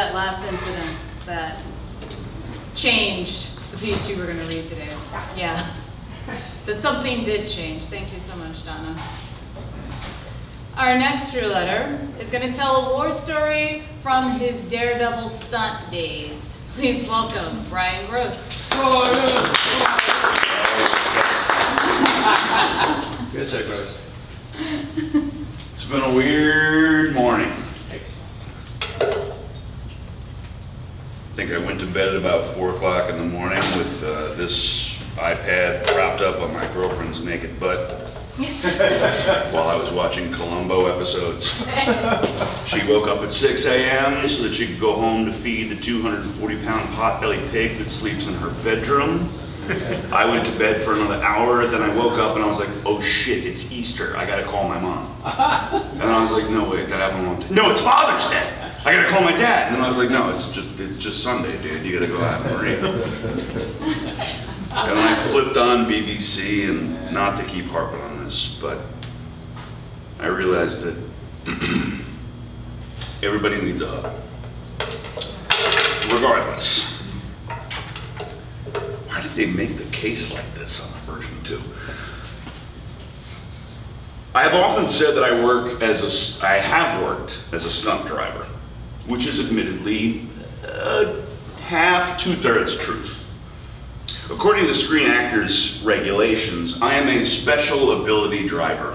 that last incident that changed the piece you were going to read today. Yeah. So something did change. Thank you so much, Donna. Our next rouletter is going to tell a war story from his daredevil stunt days. Please welcome Brian Grosz. Good, sir, Grosz. It's been a weird morning. Excellent. I think I went to bed at about 4 o'clock in the morning with this iPad propped up on my girlfriend's naked butt while I was watching Columbo episodes. She woke up at 6 a.m. so that she could go home to feed the 240-pound pot-bellied pig that sleeps in her bedroom. I went to bed for another hour, then I woke up and I was like, oh shit, it's Easter, I gotta call my mom. And I was like, no wait, that happened a long time. No, it's Father's Day, I gotta call my dad. And then I was like, no, it's just Sunday, dude, you gotta go out and read. And I flipped on BBC, and not to keep harping on this, but I realized that everybody needs a hug. Regardless. Why did they make the case like this on the version 2? I have often said that I have worked as a stunt driver, which is admittedly half, 2/3 truth. According to the Screen Actors regulations, I am a special ability driver.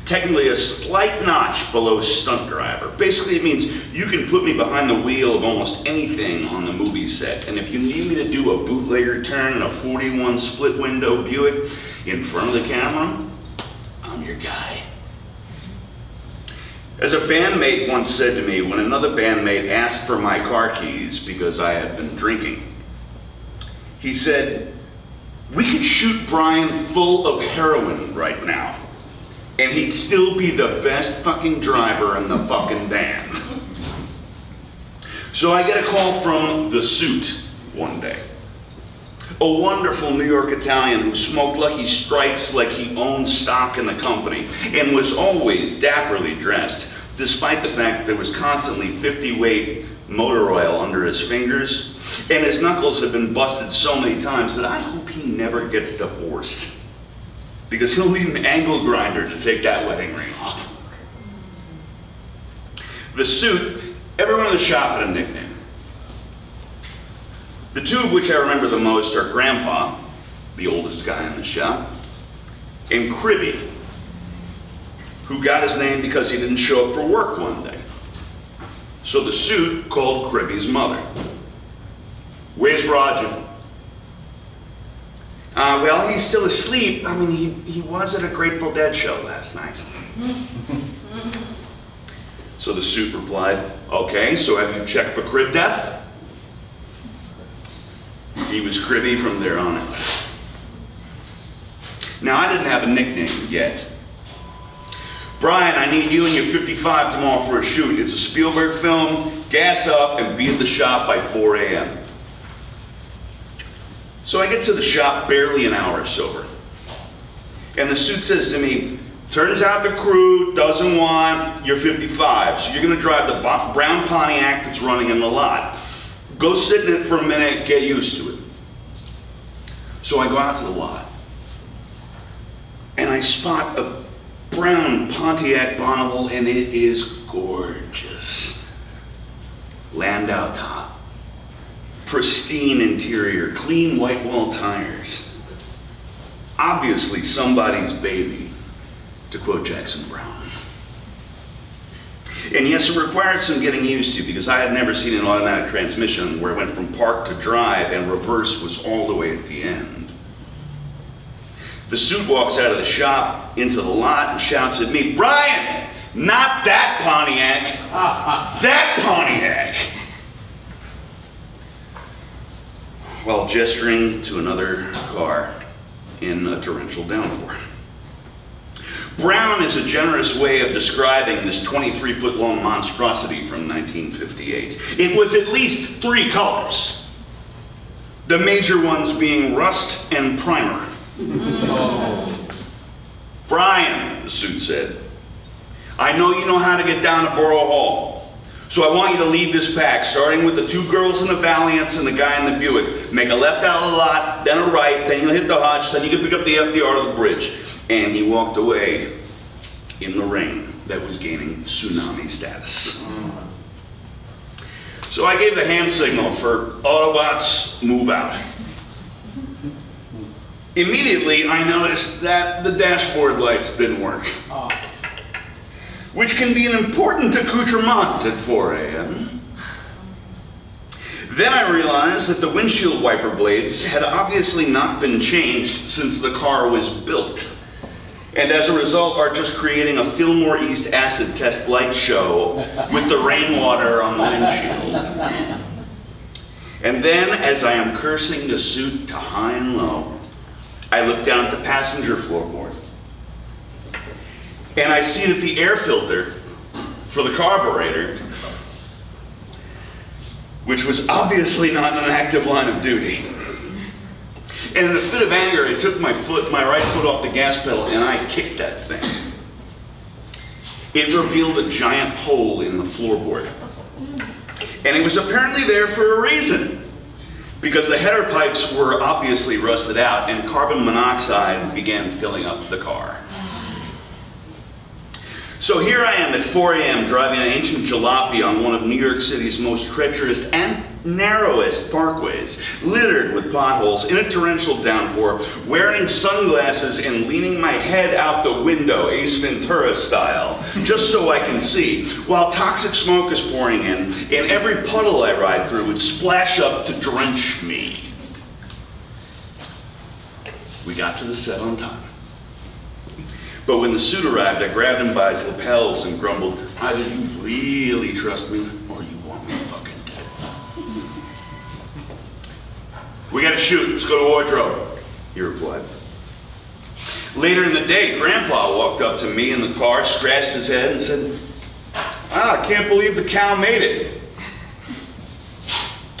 Technically a slight notch below stunt driver. Basically it means you can put me behind the wheel of almost anything on the movie set, and if you need me to do a bootlegger turn in a 41 split window Buick in front of the camera, I'm your guy. As a bandmate once said to me when another bandmate asked for my car keys because I had been drinking, he said, we could shoot Brian full of heroin right now, and he'd still be the best fucking driver in the fucking band. So I get a call from The Suit one day. A wonderful New York Italian who smoked Lucky Strikes like he owned stock in the company and was always dapperly dressed, despite the fact that there was constantly 50-weight motor oil under his fingers, and his knuckles have been busted so many times that I hope he never gets divorced, because he'll need an angle grinder to take that wedding ring off. The Suit, everyone in the shop had a nickname. The two of which I remember the most are Grandpa, the oldest guy in the shop, and Cribby, who got his name because he didn't show up for work one day. So the Suit called Cribby's mother. Where's Roger? Well, he's still asleep. I mean, he was at a Grateful Dead show last night. So the Suit replied, okay, so have you checked for crib death? He was Cribby from there on out. Now, I didn't have a nickname yet. Brian, I need you and your 55 tomorrow for a shoot. It's a Spielberg film. Gas up and be at the shop by 4 a.m. So I get to the shop barely an hour sober. And the Suit says to me, turns out the crew doesn't want your 55, so you're gonna drive the brown Pontiac that's running in the lot. Go sit in it for a minute, get used to it. So I go out to the lot, and I spot a brown Pontiac Bonneville, and it is gorgeous. Landau top, pristine interior, clean white wall tires. Obviously somebody's baby, to quote Jackson Browne. And yes, it required some getting used to, because I had never seen an automatic transmission where it went from park to drive and reverse was all the way at the end. The Suit walks out of the shop into the lot and shouts at me, Brian, not that Pontiac, that Pontiac. While gesturing to another car in a torrential downpour. Brown is a generous way of describing this 23-foot-long monstrosity from 1958. It was at least 3 colors. The major ones being rust and primer. Brian, the Suit said, I know you know how to get down to Borough Hall. So I want you to lead this pack, starting with the 2 girls in the Valiants and the guy in the Buick. Make a left out of the lot, then a right, then you'll hit the hutch, then you can pick up the FDR to the bridge. And he walked away in the rain that was gaining tsunami status. So I gave the hand signal for Autobots, move out. Immediately, I noticed that the dashboard lights didn't work, which can be an important accoutrement at 4 a.m. Then I realized that the windshield wiper blades had obviously not been changed since the car was built, and as a result are just creating a Fillmore East acid test light show with the rainwater on the windshield. And then, as I am cursing the suit to high and low, I look down at the passenger floorboard, and I see that the air filter for the carburetor, which was obviously not in an active line of duty. And in a fit of anger, I took my right foot off the gas pedal, and I kicked that thing. It revealed a giant hole in the floorboard. And it was apparently there for a reason, because the header pipes were obviously rusted out and carbon monoxide began filling up the car. So here I am at 4 a.m. driving an ancient jalopy on one of New York City's most treacherous and narrowest parkways, littered with potholes in a torrential downpour, wearing sunglasses and leaning my head out the window, Ace Ventura style, just so I can see, while toxic smoke is pouring in, and every puddle I ride through would splash up to drench me. We got to the set on time. But when the suit arrived, I grabbed him by his lapels and grumbled, either you really trust me, or you want me fucking dead. We gotta shoot, let's go to wardrobe, he replied. Later in the day, Grandpa walked up to me in the car, scratched his head and said, I can't believe the cow made it.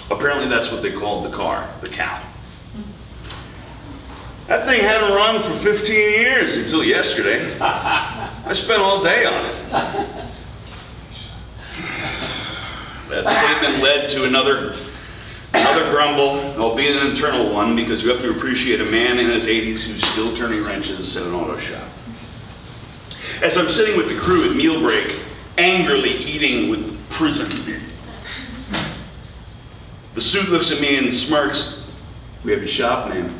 Apparently that's what they called the car, the cow. That thing hadn't run for 15 years until yesterday. I spent all day on it. That statement led to another grumble, albeit an internal one, because you have to appreciate a man in his 80s who's still turning wrenches at an auto shop. As I'm sitting with the crew at meal break, angrily eating with prison, the suit looks at me and smirks. We have your shop name.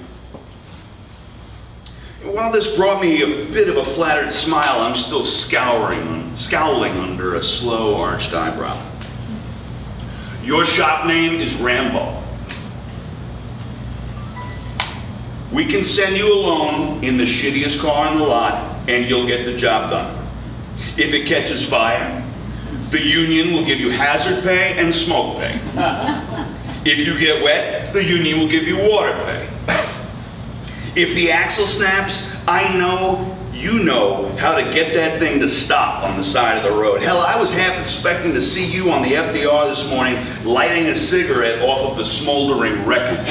While this brought me a bit of a flattered smile, I'm still scowling under a slow arched eyebrow. Your shop name is Rambo. We can send you alone in the shittiest car in the lot, and you'll get the job done. If it catches fire, the union will give you hazard pay and smoke pay. If you get wet, the union will give you water pay. If the axle snaps, I know you know how to get that thing to stop on the side of the road. Hell, I was half expecting to see you on the FDR this morning lighting a cigarette off of the smoldering wreckage.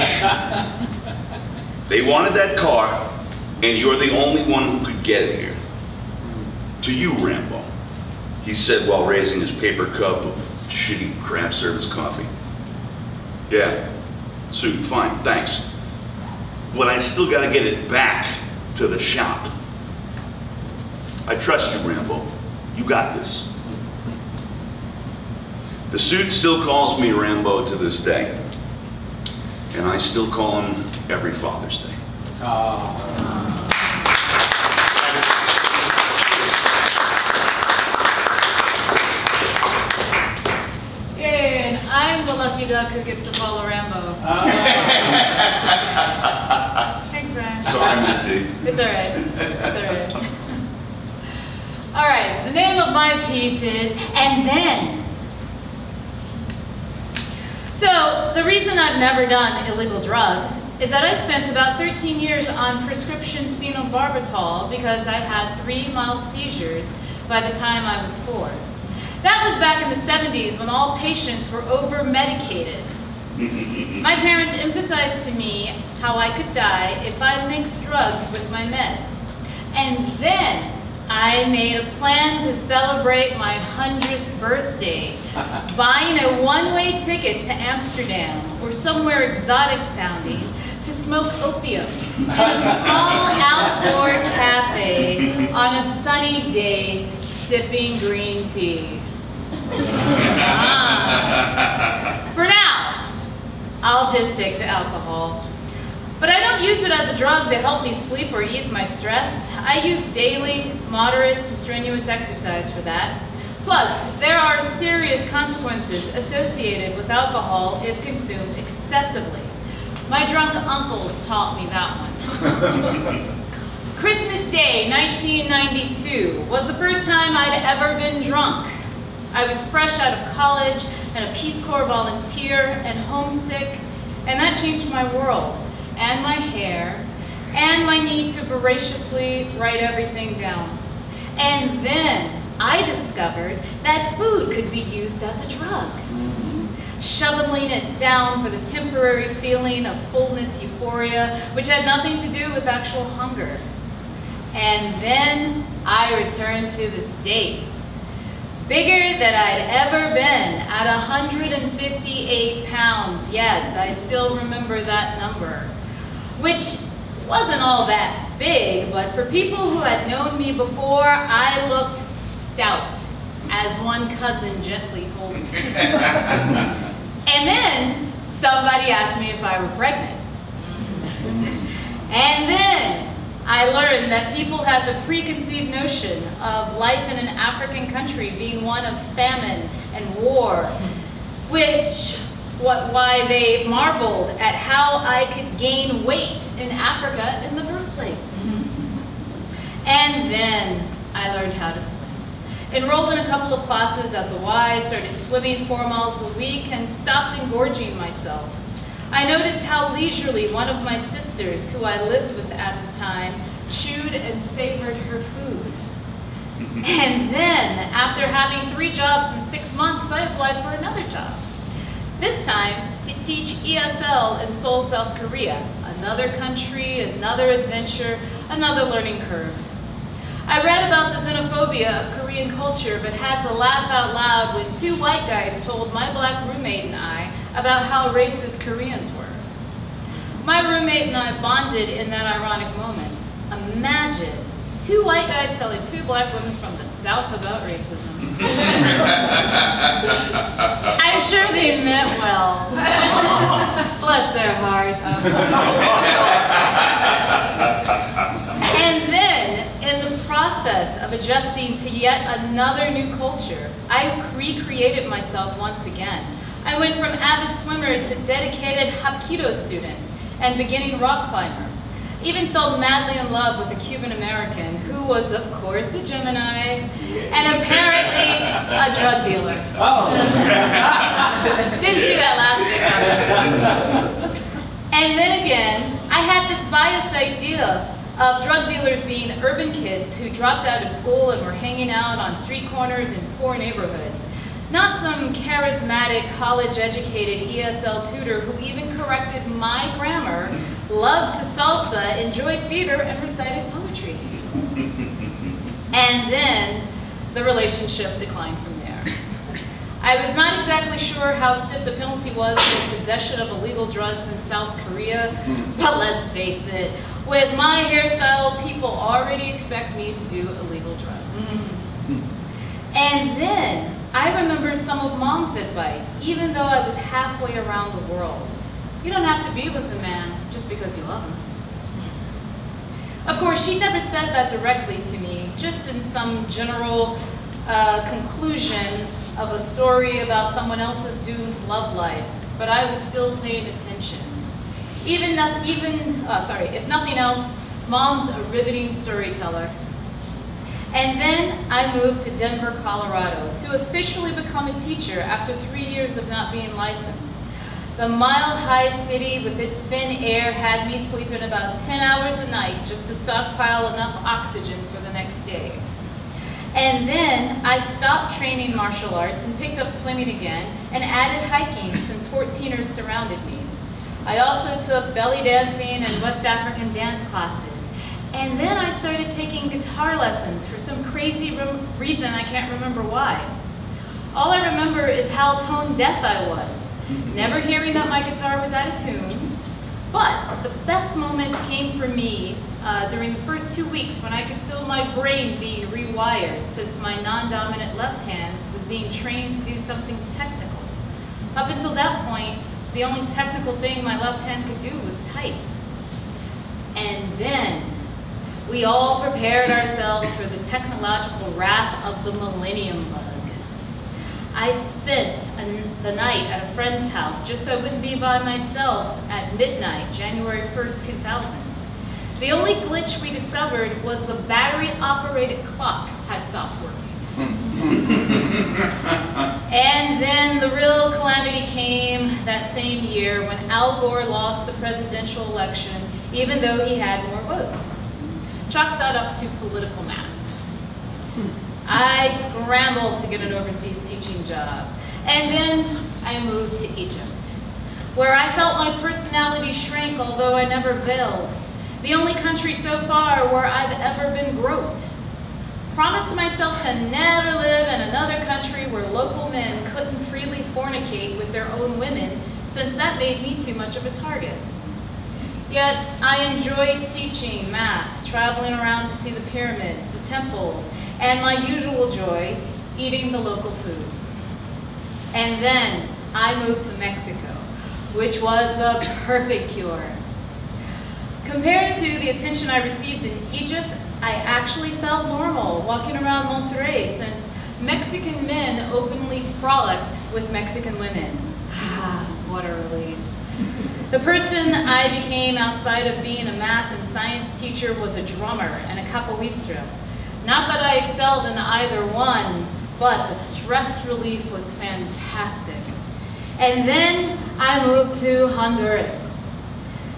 They wanted that car, and you're the only one who could get it here. To you, Rambo, he said while raising his paper cup of shitty craft service coffee. Yeah, suit, fine, thanks. But I still gotta get it back to the shop. I trust you, Rambo. You got this. The suit still calls me Rambo to this day. And I still call him every Father's Day. Yay, and I'm the lucky duck who gets to follow Rambo. Thanks, Brian. Sorry, Misty. It's all right. It's all right. All right, the name of my piece is And Then. So, the reason I've never done illegal drugs is that I spent about 13 years on prescription phenobarbital because I had 3 mild seizures by the time I was 4. That was back in the 70s when all patients were over-medicated. My parents emphasized to me how I could die if I mixed drugs with my meds. And then I made a plan to celebrate my 100th birthday, buying a one-way ticket to Amsterdam or somewhere exotic sounding to smoke opium in a small outdoor cafe on a sunny day, sipping green tea. For now, I'll just stick to alcohol. But I don't use it as a drug to help me sleep or ease my stress. I use daily, moderate to strenuous exercise for that. Plus, there are serious consequences associated with alcohol if consumed excessively. My drunk uncles taught me that one. Christmas Day, 1992, was the first time I'd ever been drunk. I was fresh out of college and a Peace Corps volunteer and homesick, and that changed my world, and my hair, and my need to voraciously write everything down. And then I discovered that food could be used as a drug. Shoveling it down for the temporary feeling of fullness euphoria, which had nothing to do with actual hunger. And then I returned to the States. Bigger than I'd ever been, at 158 pounds. Yes, I still remember that number. Which wasn't all that big, but for people who had known me before, I looked stout, as one cousin gently told me. And then somebody asked me if I were pregnant. And then I learned that people had the preconceived notion of life in an African country being one of famine and war, why they marveled at how I could gain weight in Africa in the first place. And then I learned how to swim. Enrolled in a couple of classes at the Y, started swimming 4 miles a week, and stopped engorging myself. I noticed how leisurely one of my sisters, who I lived with at the time, chewed and savored her food. And then, after having 3 jobs in 6 months, I applied for another job. This time, to teach ESL in Seoul, South Korea. Another country, another adventure, another learning curve. I read about the xenophobia of Korean culture, but had to laugh out loud when 2 white guys told my black roommate and I about how racist Koreans were. My roommate and I bonded in that ironic moment. Imagine 2 white guys telling 2 black women from the South about racism. I'm sure they meant well. Bless their hearts. And then, in the process of adjusting to yet another new culture, I recreated myself once again. I went from avid swimmer to dedicated Hapkido student and beginning rock climber. Even fell madly in love with a Cuban American who was, of course, a Gemini and apparently a drug dealer. Oh. Didn't see that last bit coming. And then again, I had this biased idea of drug dealers being urban kids who dropped out of school and were hanging out on street corners in poor neighborhoods. Not some charismatic, college-educated ESL tutor who even corrected my grammar, loved to salsa, enjoyed theater, and recited poetry. And then the relationship declined from there. I was not exactly sure how stiff the penalty was for possession of illegal drugs in South Korea, but let's face it, with my hairstyle, people already expect me to do illegal drugs. And then I remembered some of Mom's advice, even though I was halfway around the world. You don't have to be with a man just because you love him. Of course, she never said that directly to me, just in some general conclusion of a story about someone else's doomed love life, but I was still paying attention. If nothing else, Mom's a riveting storyteller. And then I moved to Denver, Colorado to officially become a teacher after 3 years of not being licensed. The mile-high city with its thin air had me sleeping about 10 hours a night just to stockpile enough oxygen for the next day. And then I stopped training martial arts and picked up swimming again and added hiking since 14ers surrounded me. I also took belly dancing and West African dance classes. And then I started taking guitar lessons for some crazy reason I can't remember why. All I remember is how tone deaf I was, never hearing that my guitar was out of tune. But the best moment came for me during the first 2 weeks when I could feel my brain being rewired since my non-dominant left hand was being trained to do something technical. Up until that point, the only technical thing my left hand could do was type. And then we all prepared ourselves for the technological wrath of the Millennium Bug. I spent the night at a friend's house just so I wouldn't be by myself at midnight, January 1st, 2000. The only glitch we discovered was the battery-operated clock had stopped working. And then the real calamity came that same year when Al Gore lost the presidential election, even though he had more votes. Chalk that up to political math. I scrambled to get an overseas teaching job, and then I moved to Egypt, where I felt my personality shrink, although I never veiled. The only country so far where I've ever been groped. Promised myself to never live in another country where local men couldn't freely fornicate with their own women, since that made me too much of a target. Yet I enjoyed teaching math, traveling around to see the pyramids, the temples, and my usual joy, eating the local food. And then I moved to Mexico, which was the perfect cure. Compared to the attention I received in Egypt, I actually felt normal walking around Monterrey since Mexican men openly frolicked with Mexican women. Ah, what a relief. The person I became outside of being a math and science teacher was a drummer and a capoeira. Not that I excelled in either one, but the stress relief was fantastic. And then I moved to Honduras.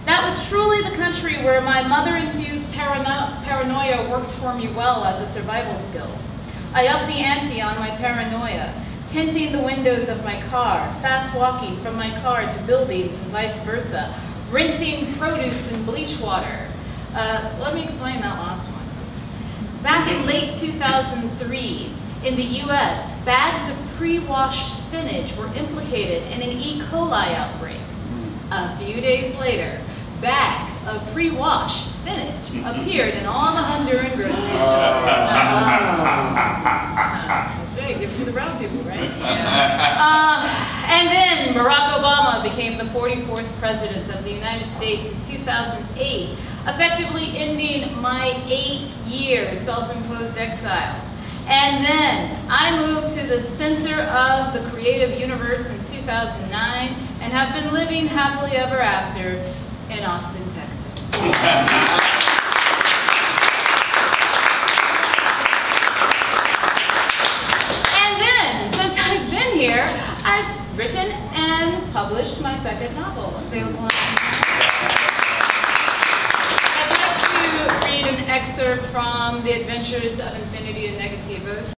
That was truly the country where my mother-infused paranoia worked for me well as a survival skill. I upped the ante on my paranoia, tinting the windows of my car, fast walking from my car to buildings and vice versa, rinsing produce in bleach water. Let me explain that last one. Back in late 2003, in the US, bags of pre-washed spinach were implicated in an E. coli outbreak. A few days later, bags of pre-washed spinach appeared in all the Honduran grocery stores. That's right, give it to the brown people, right? And then Barack Obama became the 44th president of the United States in 2008, effectively ending my 8-year self-imposed exile. And then I moved to the center of the creative universe in 2009 and have been living happily ever after in Austin, Texas. And then, since I've been here, I've written and published my second novel, available on I'd like to read an excerpt from The Adventures of Infinity and Negativos.